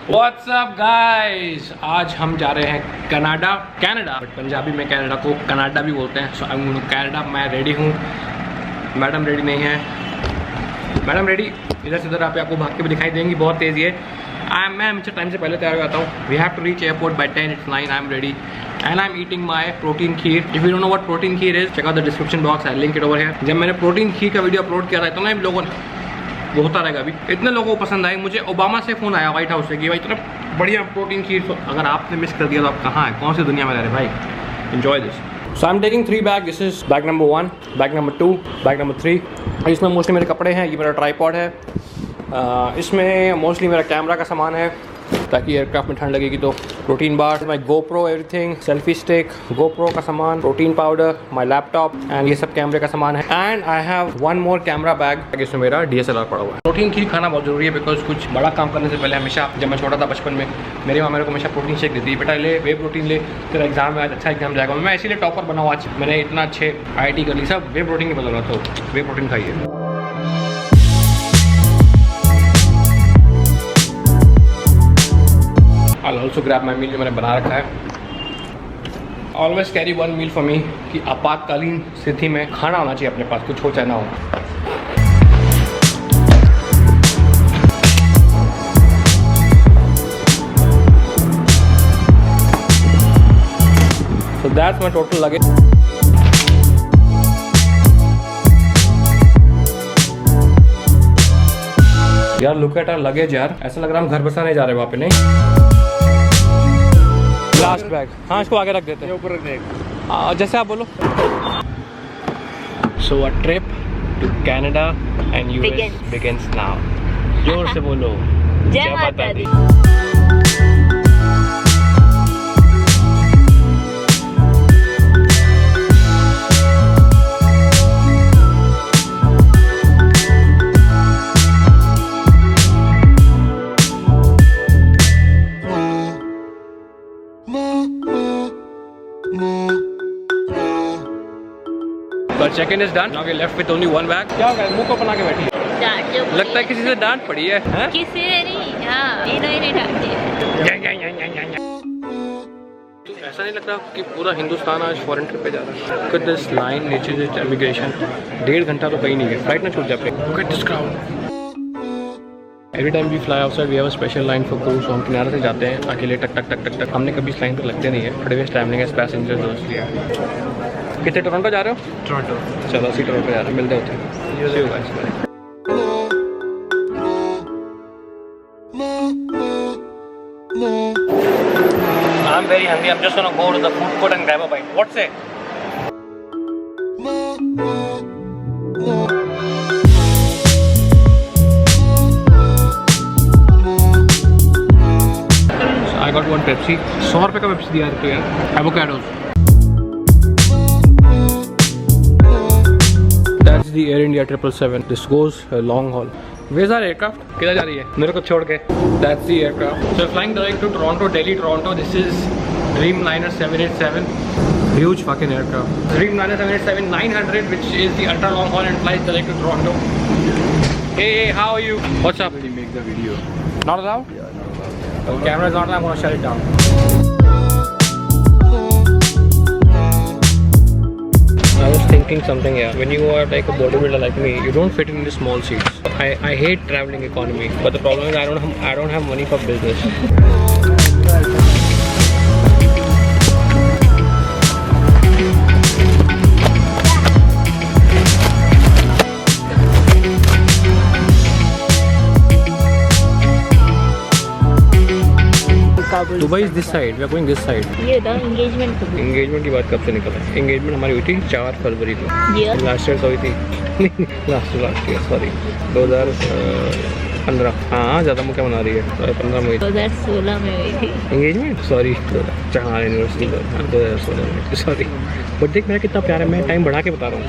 What's up guys? आज हम जा रहे हैं कनाडा, बट पंजाबी में कनाडा को कनाडा भी बोलते हैं। सो आई एम कनाडा। मैं रेडी हूँ, मैडम रेडी नहीं है। मैडम रेडी इधर से इधर आपको भागते हुए दिखाई देंगी, बहुत तेज़ी है। मैं हमेशा टाइम से पहले तैयार हो जाता हूँ। We have to reach airport by 10, it's 9, I am ready and I am eating my protein kheer. If you don't know what protein kheer is, check out the description box, I link it over here. जब मैंने protein खीर का video upload किया था इतना ही लोगों ने, वो होता रहेगा अभी, इतने लोगों को पसंद आई। मुझे ओबामा से फ़ोन आया व्हाइट हाउस से कि भाई इतना बढ़िया प्रोटीन खीर, अगर आपने मिस कर दिया तो आप कहाँ हैं, कौन सी दुनिया में रह रहे भाई। Enjoy this. So I am taking 3 bag. This is bag number 1, bag number 2, bag number 3। इसमें मोस्टली मेरे कपड़े हैं, ये मेरा ट्राईपॉड है। इसमें मोस्टली मेरा कैमरा का सामान है ताकि एयरक्राफ्ट में ठंड लगेगी तो। Protein bar, my GoPro, everything, selfie stick, GoPro का सामान, protein powder, my laptop and ये सब कैमरे का सामान है। And I have 1 more camera bag, इसमें मेरा DSLR पड़ा हुआ है। प्रोटीन खीर खाना बहुत जरूरी है बिकॉज कुछ बड़ा काम करने से पहले हमेशा, जब मैं छोटा था बचपन में, मेरे माँ मेरे को हमेशा प्रोटीन शेक देती है, बेटा ले वे प्रोटीन ले, तेरा एग्जाम में आज अच्छा एग्जाम जाएगा। मैं इसीलिए टॉपर बना हुआ आज, मैंने इतना अच्छे IIT कर ली, सब वे प्रोटीन ही बदल रहा था। वे प्रोटीन खाइए। I'll also grab my meal जो मैंने बना रखा है। Always carry 1 meal for me कि आपातकालीन स्थिति में खाना होना चाहिए अपने पास, कुछ हो चाहे ना हो। So that's my total luggage. यार look at our luggage यार, ऐसा लग रहा है हम घर बसाने जा रहे हैं वहाँ पे। नहीं, लास्ट बैग, हाँ इसको आगे रख देते हैं, ऊपर रखने जैसे आप बोलो। So a trip to Canada and US begins now। जोर से बोलो, जय माता दी। Check in is done. Now we left with only 1 bag. क्या हो गया, मुंह को बना के बैठी है? लगता है किसी से डांट पड़ी है, हैं? किसी ने नहीं, हाँ इन्होंने डांटी है। तो ऐसा नहीं लगता कि पूरा हिंदुस्तान आज फॉरेन ट्रिप पे जा रहा है? Look at this line, नीचे से इमिग्रेशन, 1.5 घंटा तो कहीं नहीं है, फ्लाइट ना छूट जाए। Look at this crowd. Every time we fly outside, we have a special line for crew. So हम किनारे से जाते हैं अकेले, टक टक टक टक टक। हमने कभी इस लाइन पर लगते नहीं है, थोड़ी वेस्ट टाइम लेंगे पैसेंजर दोस्त। कितने टोरंटो जा रहे हो? टोरंटो। चलो ਅਸੀਂ टोरंटो जा रहे हैं, मिलते होते हैं। See you guys. I'm very hungry. I'm just gonna go to the food court and grab a bite. What's it? So I got 1 Pepsi. 100 रुपये का पेप्सी दिया है तो यार। Avocados. That's the Air India 777. This goes a long haul. Where's our aircraft? किधर जा रही है मेरे को छोड़ के? That's the aircraft. So flying direct to Toronto, Delhi, Toronto. This is Dreamliner 787. Huge fucking aircraft. Dreamliner 787-900, which is the ultra long haul and flies direct to Toronto. Hey, how are you? What's up? When you make the video. Not allowed? Yeah, not allowed. The camera is not allowed. I'm gonna shut it down. I was thinking something here. When you are like a bodybuilder like me, you don't fit in the small seats. I hate traveling economy, but the problem is I don't have money for business. Dubai is this side. We are going this side. ये था engagement को। Engagement की बात कब से निकल है? Engagement हमारी हुई थी 4 फरवरी को। लास्ट ईयर हुई थी। Last year sorry 2015। हाँ ज़्यादा मुझे क्या बना रही है? 2015 में हुई। 2016 में हुई थी एंगेजमेंट, सॉरी 2016 यूनिवर्सिटी 2016 में, सॉरी बट देख मेरा कितना प्यार है, मैं टाइम बढ़ा के बता रहा हूँ।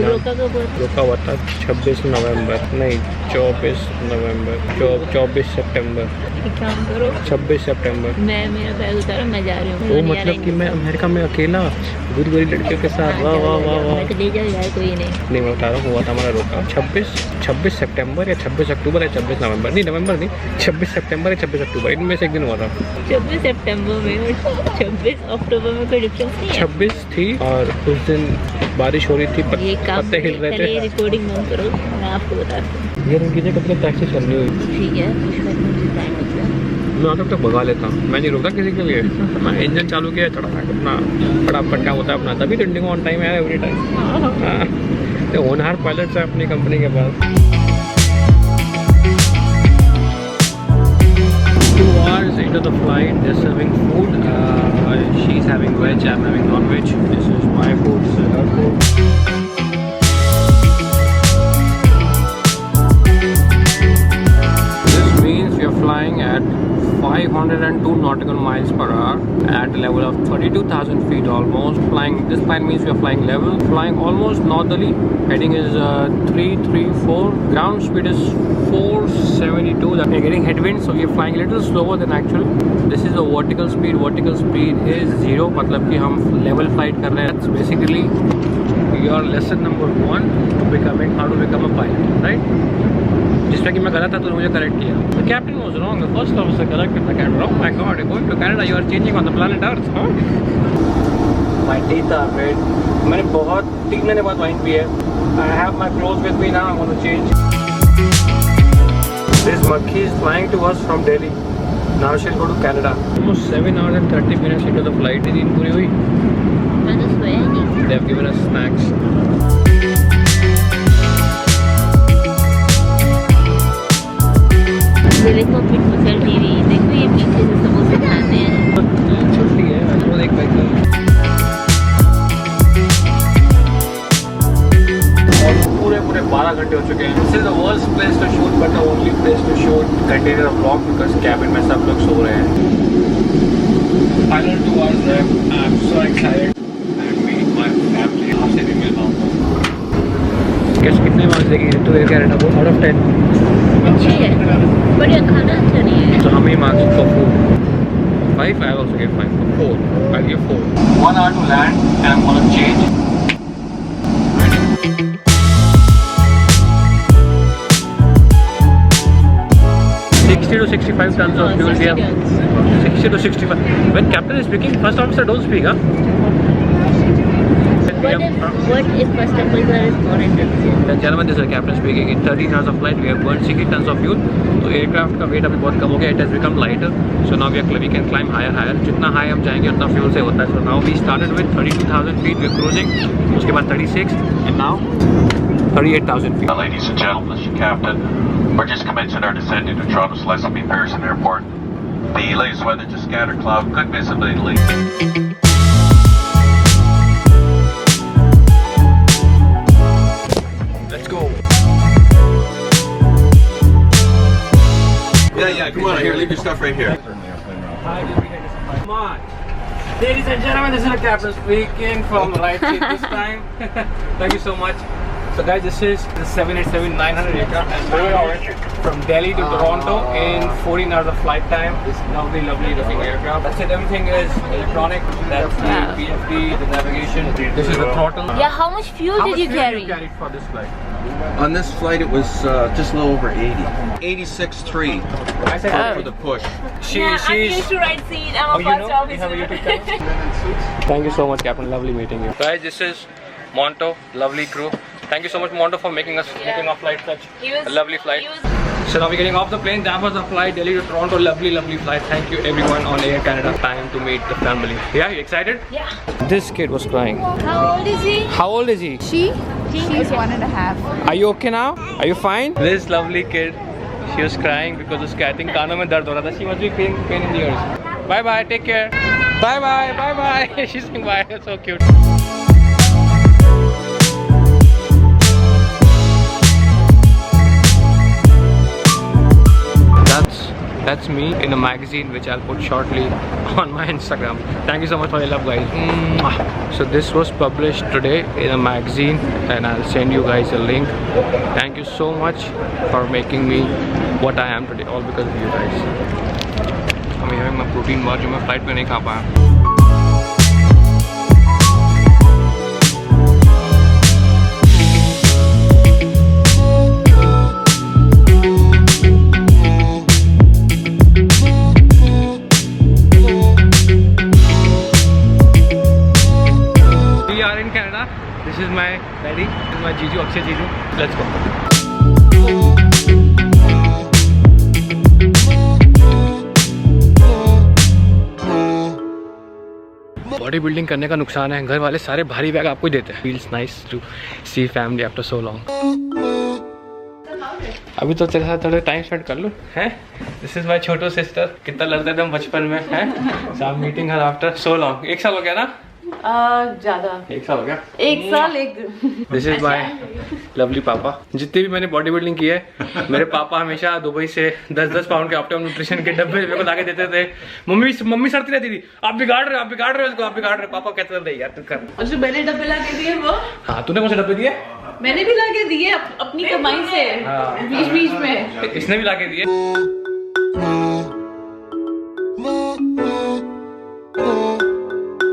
रोका कब हुआ? रोका हुआ था 26 नवंबर, नहीं 24 नवंबर, 24 सितंबर। एक काम करो, 26 सितंबर। मैं मेरा बैग उतारो, मैं जा रही हूँ। वो मतलब कि मैं अमेरिका में अकेला गोरी गोरी लड़कियों के साथ, वाह वाह वाह वाह। मैं तो ले जाओ यार, कोई नहीं। नहीं मैं बता रहा हूँ, हुआ था हमारा रोका 26 सितंबर या 26 अक्टूबर या 26 नवंबर, नहीं नवंबर नहीं, 26 सितंबर या 26 अक्टूबर, इनमें से एक दिन हुआ था। 26 सितंबर में और 26 अक्टूबर में कोई डिफरेंस नहीं है। 26 थी और उस दिन बारिश हो रही थी, ये काम पत्ते हिल रहे थे। रिकॉर्डिंग बंद करो, मैं आपको बताती हूँ। ये उनकी जगह कब तक टैक्सी चल रही हुई, ठीक है, मैं आगे तक भगा लेता हूँ, मैं नहीं रुकता किसी के लिए। मैं इंजन चालू किया, चढ़ा अपना फटाफट क्या होता है अपना, तभी तो इंडिगो ऑन टाइम है एवरी टाइम। तो होनहार पायलट्स है अपनी कंपनी के पास। 2 hours into the flight, they're serving food. She's having veg, I'm having non-veg. This is my food, this is her food. This means we are flying at 502 nautical miles per hour at a level of 32,000 feet almost. This flight means we are flying level, flying almost northerly. Heading is 334. Ground speed is 472. That we're getting headwind, so we are flying a little slower than actual. This is the vertical speed. Vertical speed is 0. मतलब कि हम level flight कर रहे हैं. That's basically your lesson number 1 to becoming how to become a pilot, right? जिसमें कि मैं गलत था तो मुझे करेक्ट किया। The captain was wrong. The first officer corrected the captain. Oh my God, you're going to Canada. You are changing on the planet Earth, huh? My teeth are red. मैंने बहुत 3 महीने बाद वाइन पी है। I have my clothes with me now. I want to change. This monkey is flying to us from Delhi. Now she'll go to Canada. Almost 7 hours and 30 minutes into the flight. नींद पूरी हुई? मैं तो सोया नहीं। They have given us snacks. देखो FitMuscle TV, देखो ये पीछे से समोसे खाते हैं। छोटी है, वो देख भाई। और पूरे 12 घंटे हो चुके हैं। This is the worst place to shoot, but the only place to shoot container of vlog because cabin में सब लोग सो रहे हैं। Final 2 hours left. I'm so excited. And meet my family. आपसे भी मिल पाऊँगा। कैसे कितने मार्क्स देगी तो एयर कैनेडा को आउट ऑफ 10? अच्छी है, बट ये खाना अच्छा नहीं है। So how many marks for food? 5? I'll also give 5. 4. I'll give 4. 1 hour to land and I'm gonna change. 60 to 65 tons of fuel we have. 60 to 65. When captain is speaking, first officer don't speak, huh? What if first officer is more intelligent? Gentlemen, this is the captain speaking. In 13 hours of flight, we have burned 60 tons of fuel. तो aircraft का weight अभी बहुत कम हो गया. It has become lighter. So now we can climb higher. जितना high हम जाएंगे उतना fuel से होता है. So now we started with 32,000 feet. We're cruising. उसके बाद 36 and now 38,000 feet. Ladies and gentlemen, this is your captain. We're just commencing our descent into Toronto's Leslie Pearson Airport. The latest weather just scattered cloud, good visibility. Let's go. Yeah, come on, here, leave your stuff right here. Come on. Ladies and gentlemen, this is the captain speaking from the right seat this time. Thank you so much. So guys, this is the 787-900 aircraft and from Delhi to Toronto in 14 hours of flight time. This lovely looking aircraft. That's it, everything is electronic. That's the PFD, the navigation. This is the throttle. Yeah, how much fuel did you carry? How much fuel did you carry for this flight? On this flight, it was just a little over 80. 86.3 I said for the push. I'm used to right seat. I'm a first officer. Thank you so much, Captain. Lovely meeting you. Guys, this is Monto, lovely crew. Thank you so much, Monto, for making our flight such a lovely flight. So now we're getting off the plane. That was the flight, Delhi to Toronto. Lovely flight. Thank you everyone on Air Canada. Time to meet the family. Yeah, you excited? Yeah. This kid was crying. How old is he? How old is he? She's 1.5. Are you okay now? Are you fine? This lovely kid, she was crying because उसके I think कानों में दर्द हो रहा था. She must be pain in the ears. Bye bye. Take care. Bye bye. She's saying bye. That's so cute. That's That's me in a magazine which I'll put shortly on my Instagram. Thank you so much for your love, guys. So this was published today in a magazine and I'll send you guys a link. Thank you so much for making me what I am today, all because of you guys. I'm having my protein bar जो मैं flight में नहीं खा पाया. This is my daddy, this is my Jiju, Akshay Jiju. Let's go. Body building करने का नुकसान है, घर वाले सारे भारी बैग आपको ही देते हैं. Feels nice to see family after so long. अभी तो तेरे साथ थोड़ा टाइम स्पेंड कर लूँ, हैं? This is my Chhotu sister. कितना लड़ते थे हम बचपन में, हैं? So I'm meeting her after so long. 1 साल हो गया ना? ज्यादा 1 साल हो गया. 1 साल 1 दिन. दिस इज माई लवली पापा. जितनी भी मैंने बॉडी बिल्डिंग की है, मेरे पापा हमेशा दुबई से 10-10 पाउंड के ऑप्टिमम न्यूट्रिशन के डब्बे मेरे को लाके देते थे. मम्मी सड़ती रहती थी, आप बिगाड़ रहे हो उसको, आप बिगाड़ रहे हो. पापा कहते थे यार तू कर. और जो मैंने डब्बे ला के दिए वो, हाँ तूने कौन से डब्बे दिए? मैंने भी ला के दिए अपनी कमाई से. बीच में इसने भी ला के दिए.